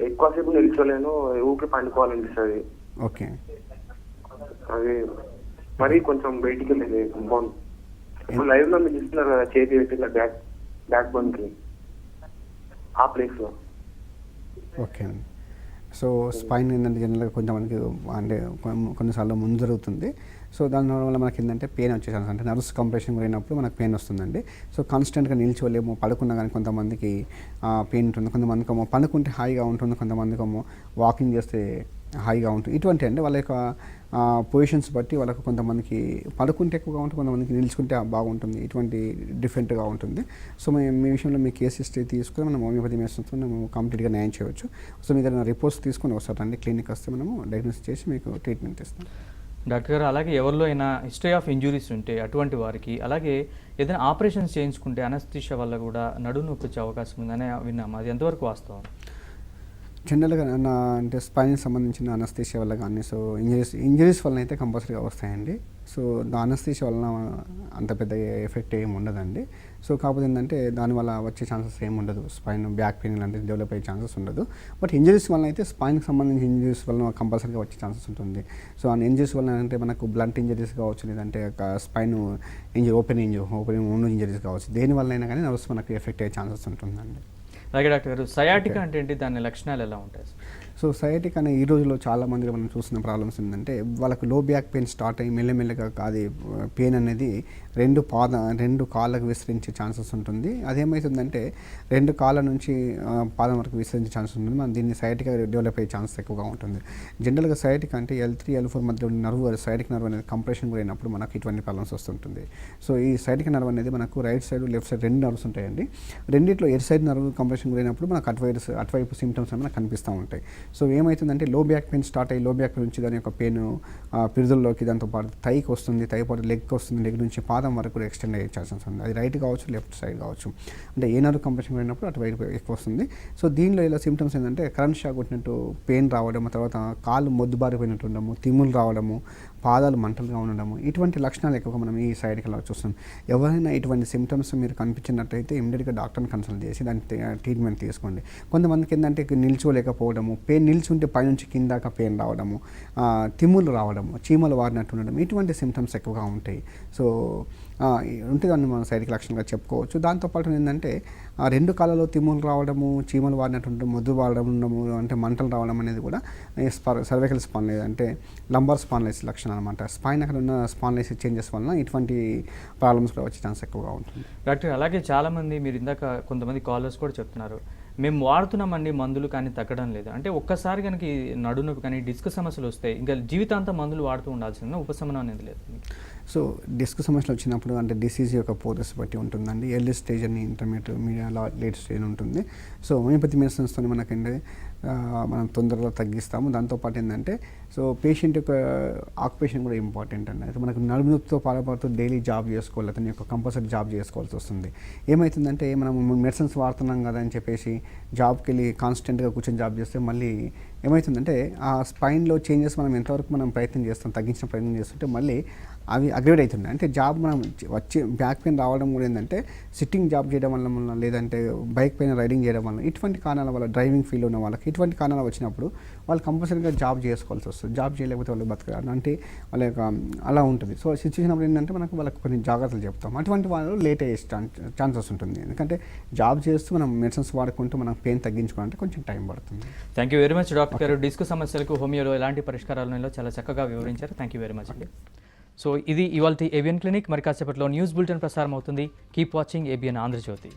ఎక్కువసేపు నిల్చోలేను, ఊరికి పండుకోవాలనిపిస్తుంది. ఓకే. అది మరి కొంచెం బయటికి వెళ్ళింది బోన్. ఇప్పుడు లైవ్ లో మీరు ఇస్తున్నారు కదా, చేతి పెట్టిన బ్యాక్ బోన్ కి ఆ ప్లేస్ లో. ఓకే అండి. సో స్పైన్ ఏంటంటే జనరల్గా కొంతమందికి అంటే కొన్నిసార్లు ముందు జరుగుతుంది. సో దానివల్ల మనకి ఏంటంటే పెయిన్ వచ్చే ఛాన్స్, అంటే నర్వ్స్ కంప్రెషన్ గురైనప్పుడు మనకు పెయిన్ వస్తుందండి. సో కాన్స్టెంట్గా నిల్చోలేము, పడుకున్నా కానీ కొంతమందికి పెయిన్ ఉంటుంది, కొంతమందికేమో పడుకుంటే హాయిగా ఉంటుంది, కొంతమందికేమో వాకింగ్ చేస్తే హాయిగా ఉంటుంది. ఇటువంటి అంటే వాళ్ళ యొక్క పొజిషన్స్ బట్టి వాళ్ళకు కొంతమందికి పడుకుంటే ఎక్కువగా ఉంటుంది, కొంతమందికి నిల్చుకుంటే బాగుంటుంది, ఇటువంటి డిఫరెంట్గా ఉంటుంది. సో మీ విషయంలో మీ కేస్ హిస్టరీ తీసుకొని మనం హోమియోపతి మెడిసిన్స్తో మనం కంప్లీట్గా న్యాయం చేయవచ్చు. సో మీకు ఏదైనా రిపోర్ట్స్ తీసుకొని వస్తారండి, క్లినిక్ వస్తే మనము డయాగ్నోస్ చేసి మీకు ట్రీట్మెంట్ ఇస్తాం. డాక్టర్ గారు, అలాగే ఎవరిలో అయినా హిస్టరీ ఆఫ్ ఇంజురీస్ ఉంటే అటువంటి వారికి, అలాగే ఏదైనా ఆపరేషన్స్ చేయించుకుంటే అనస్థీషియా వల్ల కూడా నడుము నొప్పి వచ్చే అవకాశం ఉందని విన్నాము, అది ఎంతవరకు వాస్తవం? జనరల్గా అంటే స్పైన్కి సంబంధించిన అనస్థీషియా వల్ల కానీ, సో ఇంజరీస్ వలన అయితే కంపల్సరీగా వస్తాయండి. సో అనస్థీషియా వలన అంత పెద్ద ఎఫెక్ట్ ఏమి ఉండదండి. సో కాకపోతే ఏంటంటే దానివల్ల వచ్చే ఛాన్సెస్ ఏమి ఉండదు, స్పైన్ బ్యాక్ పెయిన్ లాంటిది డెవలప్ అయ్యే ఛాన్సెస్ ఉండదు. బట్ ఇంజరీస్ వలన అయితే స్పైన్కి సంబంధించిన ఇంజరీస్ వలన కంపల్సరీగా వచ్చే ఛాన్సెస్ ఉంటుంది. సో ఆ ఇంజరీస్ వలన అంటే మనకు బ్లంట్ ఇంజరీస్ కావచ్చు, లేదంటే స్పైన్ ఇంజరీ ఓపెన్ ఇంజరీస్ కావచ్చు, దేనివల్ల అయినా కానీ నర్వ్స్ మనకు ఎఫెక్ట్ అయ్యే ఛాన్సెస్ ఉంటుందండి. అలాగే డాక్టర్ గారు, సయాటికా అంటే ఏంటి, దాని లక్షణాలు ఎలా ఉంటాయి? సో సయాటిక్ అనే ఈ రోజుల్లో చాలా మందిలో మనం చూస్తున్న ప్రాబ్లమ్స్ ఏంటంటే వాళ్ళకు లో బ్యాక్ పెయిన్ స్టార్ట్ అయ్యి మెల్లమెల్లగా అది పెయిన్ అనేది రెండు కాళ్ళకు విస్తరించే ఛాన్సెస్ ఉంటుంది. అదేమవుతుందంటే రెండు కాళ్ళ నుంచి పాదం వరకు విస్తరించే ఛాన్సెస్ ఉంటుంది. మనం దీన్ని సయాటిక్ డెవలప్ అయ్యే ఛాన్సెస్ ఎక్కువగా ఉంటుంది. జనరల్గా సయాటిక్ అంటే L3, L4 మధ్య నర్వ్, సయాటిక్ నర్వ్ అనేది కంప్రెషన్ గురైనప్పుడు మనకు ఇటువంటి ప్రాబ్లమ్స్ వస్తుంటుంది. సో ఈ సయాటిక్ నర్వ్ అనేది మనకు రైట్ సైడ్, లెఫ్ట్ సైడ్ రెండు నర్వ్స్ ఉంటాయండి. రెండిట్లో ఎడ్ సైడ్ నర్వ్ కంప్రెషన్ గురైనప్పుడు మనకు అటువైపు సిమ్టమ్స్ మనకు కనిపిస్తూ ఉంటాయి. సో ఏమవుతుందంటే లో బ్యాక్ పెయిన్ స్టార్ట్ అయ్యి లో బ్యాక్ నుంచి దాని యొక్క పెయిన్ పిరుదుల్లోకి, దాంతోపాటు థైకి వస్తుంది, థై పాటు లెగ్కి వస్తుంది, లెగ్ నుంచి పాదం వరకు కూడా ఎక్స్టెండ్ అయ్యే ఛాన్సెస్ ఉంది. అది రైట్ కావచ్చు, లెఫ్ట్ సైడ్ కావచ్చు. అంటే ఏ నర్వ్ కంప్రెషన్ అయినప్పుడు అటువైపు ఎక్కువ వస్తుంది. సో దీనిలో ఇలా సిమ్టమ్స్ ఏంటంటే కరెంట్ షాక్ కొట్టినట్టు పెయిన్ రావడం, తర్వాత కాళ్ళు మొద్దుబారిపోయినట్టు ఉండడము, తిమ్ములు రావడము, పాదాలు మంటలుగా ఉండడము, ఇటువంటి లక్షణాలు ఎక్కువగా మనం ఈ సైడ్కి అలా చూస్తాం. ఎవరైనా ఇటువంటి సిమ్టమ్స్ మీరు కనిపించినట్టయితే ఇమ్మీడియట్గా డాక్టర్ని కన్సల్ట్ చేసి దాని ట్రీట్మెంట్ తీసుకోండి. కొంతమందికి ఏంటంటే నిల్చోలేకపోవడము, పెయిన్ నిల్చుంటే పైనుంచి కిందాక పెయిన్ రావడము, తిమ్ములు రావడము, చీమలు వారినట్టు ఉండడం, ఇటువంటి సిమ్టమ్స్ ఎక్కువగా ఉంటాయి. సో ఉంటుందని మనం సైడ్కి లక్షణంగా చెప్పుకోవచ్చు. దాంతోపాటు ఏంటంటే రెండు కాళ్ళలో తిమ్ములు రావడము, చీమలు వాడినట్టు ఉండడం, మొద్దు వాడడం ఉండము, అంటే మంటలు రావడం అనేది కూడా సర్వైకల్ స్పాన్లైసిస్ అంటే లంబార్ స్పాన్లైసిస్ లక్షణం అనమాట. స్పైన్ అక్కడ ఉన్న స్పాన్లైసిస్ చేంజెస్ వలన ఇటువంటి ప్రాబ్లమ్స్ కూడా వచ్చే ఛాన్స్ ఎక్కువగా ఉంటుంది. డాక్టర్, అలాగే చాలామంది మీరు ఇందాక కొంతమంది కాలర్స్ కూడా చెప్తున్నారు, మేము వాడుతున్నామండి మందులు కానీ తగ్గడం లేదు. అంటే ఒక్కసారి కనుక నడునొప్పి కానీ డిస్క్ సమస్యలు వస్తాయి, ఇంకా జీవితాంతం మందులు వాడుతూ ఉండాల్సిన ఉపశమనం అనేది లేదు. సో డిస్క్ సమస్యలు వచ్చినప్పుడు అంటే డిసీజ్ యొక్క ప్రోగ్రెస్ బట్టి ఉంటుందండి. ఎర్లీ స్టేజ్ అని, ఇంటర్మీడియట్, మీడియా, లేట్ స్టేజ్ ఉంటుంది. సో హోమియోపతి మెడిసిన్స్తో మనకంటే మనం తొందరగా తగ్గిస్తాము. దాంతోపాటు ఏంటంటే సో పేషెంట్ యొక్క ఆక్యుపేషన్ కూడా ఇంపార్టెంట్ అండి. అయితే మనకు నడుము నొప్పితో బాధపడుతూ డైలీ జాబ్ చేసుకోవాలి, అతని యొక్క కంపల్సరీ జాబ్ చేసుకోవాల్సి వస్తుంది. ఏమవుతుందంటే మనం మెడిసిన్స్ వాడుతున్నాం కదా అని చెప్పేసి జాబ్కి వెళ్ళి కాన్స్టెంట్గా కూర్చొని జాబ్ చేస్తే మళ్ళీ ఏమవుతుందంటే ఆ స్పైన్లో చేంజెస్ మనం ఎంతవరకు మనం ప్రయత్నం చేస్తాం, తగ్గించిన ప్రయత్నం చేస్తుంటే మళ్ళీ అవి అగ్రేడ్ అవుతున్నాయి. అంటే జాబ్ మనం వచ్చి బ్యాక్ పెయిన్ రావడం కూడా ఏంటంటే సిట్టింగ్ జాబ్ చేయడం వల్ల, లేదంటే బైక్ పైన రైడింగ్ చేయడం వల్ల, ఇటువంటి కారణాల వల్ల, డ్రైవింగ్ ఫీల్డ్ ఉన్న వాళ్ళకి ఇటువంటి కారణాలు వచ్చినప్పుడు వాళ్ళు కంపల్సరీగా జాబ్ చేసుకోవాల్సి వస్తుంది. జాబ్ చేయలేకపోతే వాళ్ళు బతకాలి అంటే వాళ్ళ యొక్క అలా ఉంటుంది. సో సిచ్యువేషన్ అప్పుడు ఏంటంటే మనకు వాళ్ళకి కొన్ని జాగ్రత్తలు చెప్తాం. అటువంటి వాళ్ళు లేట్ అయ్యే ఛాన్సెస్ ఉంటుంది. ఎందుకంటే జాబ్ చేస్తూ మనం మెడిసిన్స్ వాడుకుంటూ మనం పెయిన్ తగ్గించుకోవాలంటే కొంచెం టైం పడుతుంది. Thank you very much doctor గారు. డిస్క్ సమస్యలకు హోమియోలో ఎలాంటి పరిష్కారాలు చాలా చక్కగా వివరించారు. థ్యాంక్ యూ వెరీ మచ్ అండి. సో ఇది ఇవాల్టి ఏబిఎన్ క్లినిక్. మరి కాసేపట్లో న్యూస్ బులెటిన్ ప్రసారం అవుతుంది. Keep watching ABN Andhra Jyothi.